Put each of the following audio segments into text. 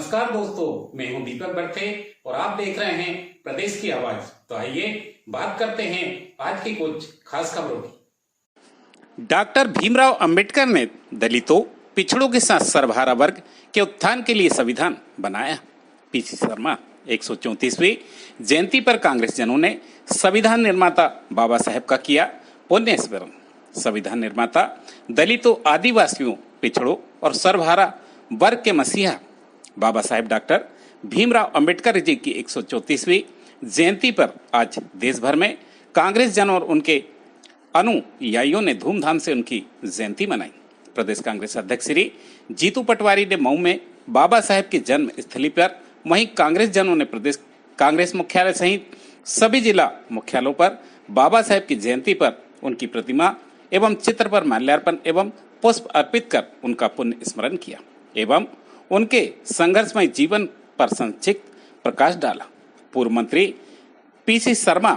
नमस्कार दोस्तों, मैं हूं दीपक बर्थे और आप देख रहे हैं प्रदेश की आवाज। तो आइए बात करते हैं आज की कुछ खास खबरों की। डॉक्टर भीमराव अंबेडकर ने दलितों, पिछड़ों के साथ सर्वहारा वर्ग के उत्थान के लिए संविधान बनाया। पीसी शर्मा 134वीं जयंती पर कांग्रेस जनों ने संविधान निर्माता बाबा साहेब का किया पुण्य स्मरण। संविधान निर्माता दलितों, आदिवासियों, पिछड़ों और सर्वहारा वर्ग के मसीहा बाबा साहेब डॉक्टर भीमराव अंबेडकर जी की 134वीं जयंती पर आज देश भर में कांग्रेस जन और उनके अनुयायियों ने धूमधाम से उनकी जयंती मनाई। प्रदेश कांग्रेस अध्यक्ष श्री जीतू पटवारी ने मऊ में बाबा साहेब की जन्म स्थली पर, वहीं कांग्रेस जनों ने प्रदेश कांग्रेस मुख्यालय सहित सभी जिला मुख्यालयों पर बाबा साहेब की जयंती पर उनकी प्रतिमा एवं चित्र पर माल्यार्पण एवं पुष्प अर्पित कर उनका पुण्य स्मरण किया एवं उनके संघर्षमय जीवन पर संक्षिप्त प्रकाश डाला। पूर्व मंत्री पीसी शर्मा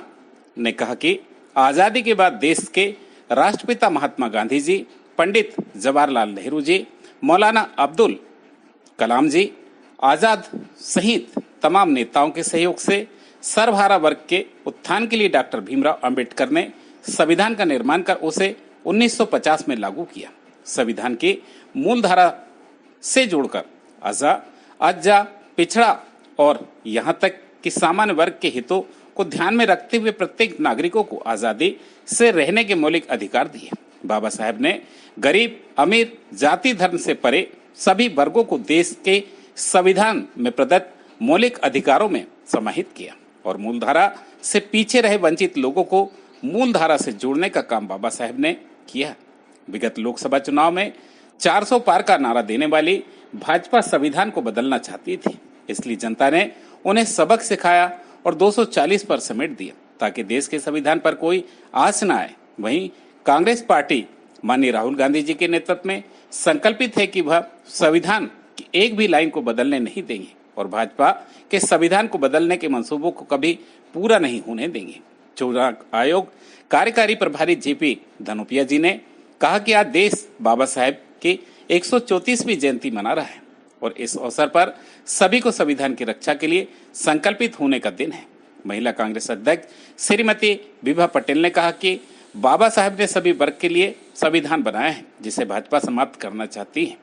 ने कहा कि आजादी के बाद देश के राष्ट्रपिता महात्मा गांधी जी, पंडित जवाहरलाल नेहरू जी, मौलाना अब्दुल कलाम जी, आजाद सहित तमाम नेताओं के सहयोग से सर्वहारा वर्ग के उत्थान के लिए डॉक्टर भीमराव अंबेडकर ने संविधान का निर्माण कर उसे 1950 में लागू किया। संविधान की मूल धारा से जोड़कर अजा, पिछड़ा और यहाँ तक कि सामान्य वर्ग के हितों को ध्यान में रखते हुए प्रत्येक नागरिकों को आजादी से रहने के मौलिक अधिकार दिए। बाबा साहेब ने गरीब, अमीर, जाति धर्म से परे सभी वर्गों को देश के संविधान में प्रदत्त मौलिक अधिकारों में समाहित किया और मूलधारा से पीछे रहे वंचित लोगों को मूलधारा से जोड़ने का काम बाबा साहेब ने किया। विगत लोकसभा चुनाव में 400 पार का नारा देने वाली भाजपा संविधान को बदलना चाहती थी, इसलिए जनता ने उन्हें सबक सिखाया और 240 पर समेट दिया ताकि देश के संविधान पर कोई आस न आए। वहीं कांग्रेस पार्टी माननीय राहुल गांधी जी के नेतृत्व में संकल्पित है कि वह संविधान की एक भी लाइन को बदलने नहीं देंगे और भाजपा के संविधान को बदलने के मंसूबों को कभी पूरा नहीं होने देंगे। चुनाव आयोग कार्यकारी प्रभारी जेपी धनोपिया जी ने कहा कि आज देश बाबा साहेब की 134वीं जयंती मना रहा है और इस अवसर पर सभी को संविधान की रक्षा के लिए संकल्पित होने का दिन है। महिला कांग्रेस अध्यक्ष श्रीमती विभा पटेल ने कहा कि बाबा साहेब ने सभी वर्ग के लिए संविधान बनाया है जिसे भाजपा समाप्त करना चाहती है।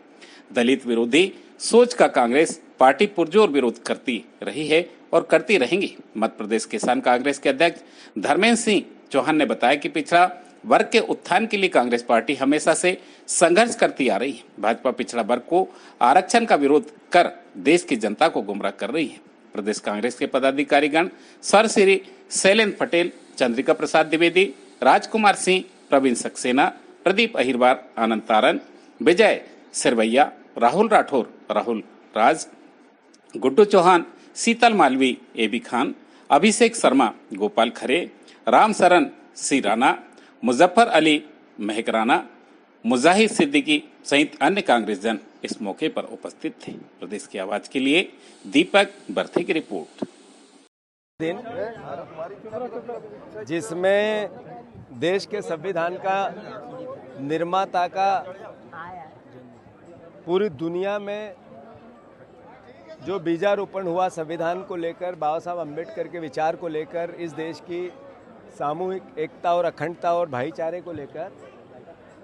दलित विरोधी सोच का कांग्रेस पार्टी पुरजोर विरोध करती रही है और करती रहेंगी। मध्य प्रदेश किसान कांग्रेस के अध्यक्ष धर्मेंद्र सिंह चौहान ने बताया कि पिछड़ा वर्ग के उत्थान के लिए कांग्रेस पार्टी हमेशा से संघर्ष करती आ रही है। भाजपा पिछड़ा वर्ग को आरक्षण का विरोध कर देश की जनता को गुमराह कर रही है। प्रदेश कांग्रेस के पदाधिकारीगण सर श्री शैलेंद्र पटेल, चंद्रिका प्रसाद द्विवेदी, राजकुमार सिंह, प्रवीण सक्सेना, प्रदीप अहिरवार, आनंद तारन, विजय सिरवैया, राहुल राठौर, राहुल राज, गुड्डू चौहान, शीतल मालवी, एबी खान, अभिषेक शर्मा, गोपाल खरे, राम शरण सी राणा, मुजफ्फर अली महकराना, मुजाहिद सिद्दीकी सहित अन्य कांग्रेस जन इस मौके पर उपस्थित थे। प्रदेश की आवाज के लिए दीपक बर्थे की रिपोर्ट। दिन जिसमें देश के संविधान का निर्माता का पूरी दुनिया में जो बीजारोपण हुआ संविधान को लेकर, बाबा साहब अम्बेडकर के विचार को लेकर, इस देश की सामूहिक एकता और अखंडता और भाईचारे को लेकर,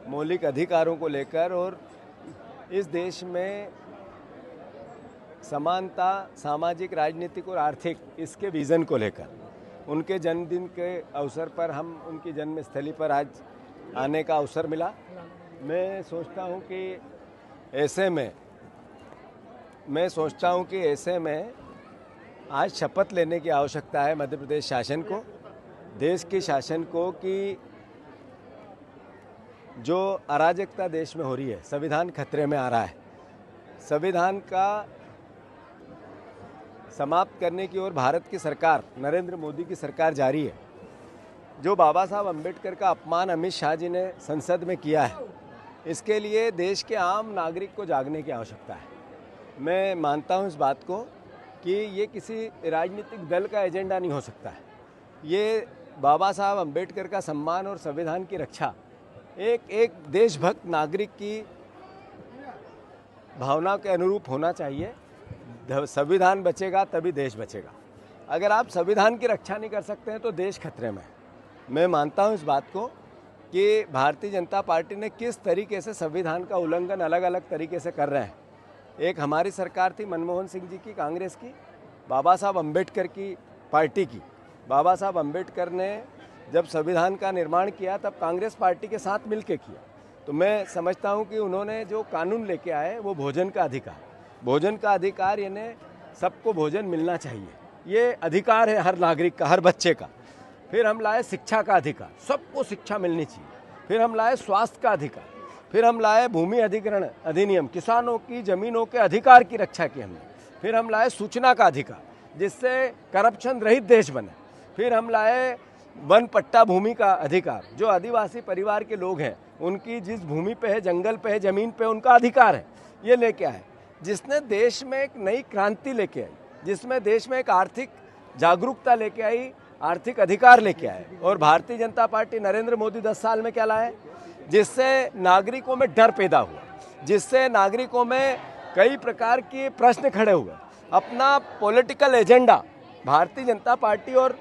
मौलिक अधिकारों को लेकर और इस देश में समानता, सामाजिक, राजनीतिक और आर्थिक, इसके विज़न को लेकर उनके जन्मदिन के अवसर पर हम उनकी जन्मस्थली पर आज आने का अवसर मिला। मैं सोचता हूं कि ऐसे में आज शपथ लेने की आवश्यकता है मध्य प्रदेश शासन को, देश के शासन को, कि जो अराजकता देश में हो रही है, संविधान खतरे में आ रहा है, संविधान का समाप्त करने की ओर भारत की सरकार, नरेंद्र मोदी की सरकार जा रही है। जो बाबा साहब अम्बेडकर का अपमान अमित शाह जी ने संसद में किया है, इसके लिए देश के आम नागरिक को जागने की आवश्यकता है। मैं मानता हूं इस बात को कि ये किसी राजनीतिक दल का एजेंडा नहीं हो सकता है। ये बाबा साहब अम्बेडकर का सम्मान और संविधान की रक्षा एक देशभक्त नागरिक की भावना के अनुरूप होना चाहिए। संविधान बचेगा तभी देश बचेगा। अगर आप संविधान की रक्षा नहीं कर सकते हैं तो देश खतरे में है। मैं मानता हूं इस बात को कि भारतीय जनता पार्टी ने किस तरीके से संविधान का उल्लंघन अलग अलग तरीके से कर रहे हैं। एक हमारी सरकार थी मनमोहन सिंह जी की, कांग्रेस की, बाबा साहब अम्बेडकर की पार्टी की। बाबा साहब अम्बेडकर ने जब संविधान का निर्माण किया तब कांग्रेस पार्टी के साथ मिलकर किया। तो मैं समझता हूं कि उन्होंने जो कानून लेके आए वो भोजन का अधिकार यानी सबको भोजन मिलना चाहिए, ये अधिकार है हर नागरिक का, हर बच्चे का। फिर हम लाए शिक्षा का अधिकार, सबको शिक्षा मिलनी चाहिए। फिर हम लाए स्वास्थ्य का अधिकार। फिर हम लाए भूमि अधिग्रहण अधिनियम, किसानों की जमीनों के अधिकार की रक्षा की हमने। फिर हम लाए सूचना का अधिकार जिससे करप्शन रहित देश बने। फिर हम लाए वन पट्टा भूमि का अधिकार, जो आदिवासी परिवार के लोग हैं उनकी जिस भूमि पे है, जंगल पे है, जमीन पे उनका अधिकार है, ये लेके आए, जिसने देश में एक नई क्रांति लेके आई, जिसमें देश में एक आर्थिक जागरूकता लेके आई, आर्थिक अधिकार लेके आए। और भारतीय जनता पार्टी नरेंद्र मोदी 10 साल में क्या लाए, जिससे नागरिकों में डर पैदा हुआ, जिससे नागरिकों में कई प्रकार के प्रश्न खड़े हुए। अपना political agenda Bharatiya Janata party और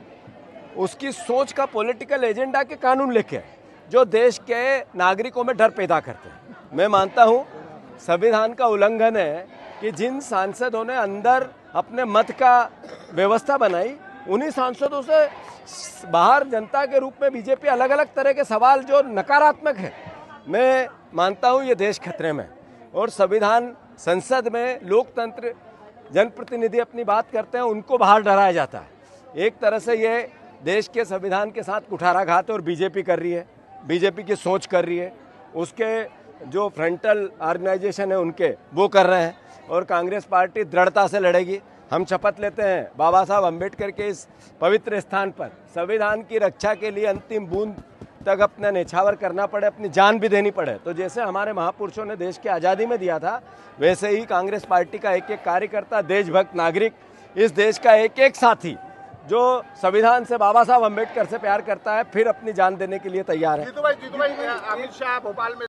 उसकी सोच का पॉलिटिकल एजेंडा के कानून लेके आए जो देश के नागरिकों में डर पैदा करते हैं। मैं मानता हूं संविधान का उल्लंघन है कि जिन सांसदों ने अंदर अपने मत का व्यवस्था बनाई, उन्हीं सांसदों से बाहर जनता के रूप में बीजेपी अलग अलग तरह के सवाल जो नकारात्मक है, मैं मानता हूं ये देश खतरे में। और संविधान, संसद में लोकतंत्र, जनप्रतिनिधि अपनी बात करते हैं, उनको बाहर डराया जाता है। एक तरह से ये देश के संविधान के साथ कुठाराघात और बीजेपी कर रही है, बीजेपी की सोच कर रही है, उसके जो फ्रंटल ऑर्गेनाइजेशन है उनके वो कर रहे हैं। और कांग्रेस पार्टी दृढ़ता से लड़ेगी। हम शपथ लेते हैं बाबा साहब अम्बेडकर के इस पवित्र स्थान पर संविधान की रक्षा के लिए अंतिम बूंद तक अपना न्यौछावर करना पड़े, अपनी जान भी देनी पड़े। तो जैसे हमारे महापुरुषों ने देश की आज़ादी में दिया था, वैसे ही कांग्रेस पार्टी का एक एक कार्यकर्ता, देशभक्त नागरिक, इस देश का एक एक साथी जो संविधान से, बाबा साहब अम्बेडकर से प्यार करता है, फिर अपनी जान देने के लिए तैयार है। जीतू भाई, अमित शाह भोपाल में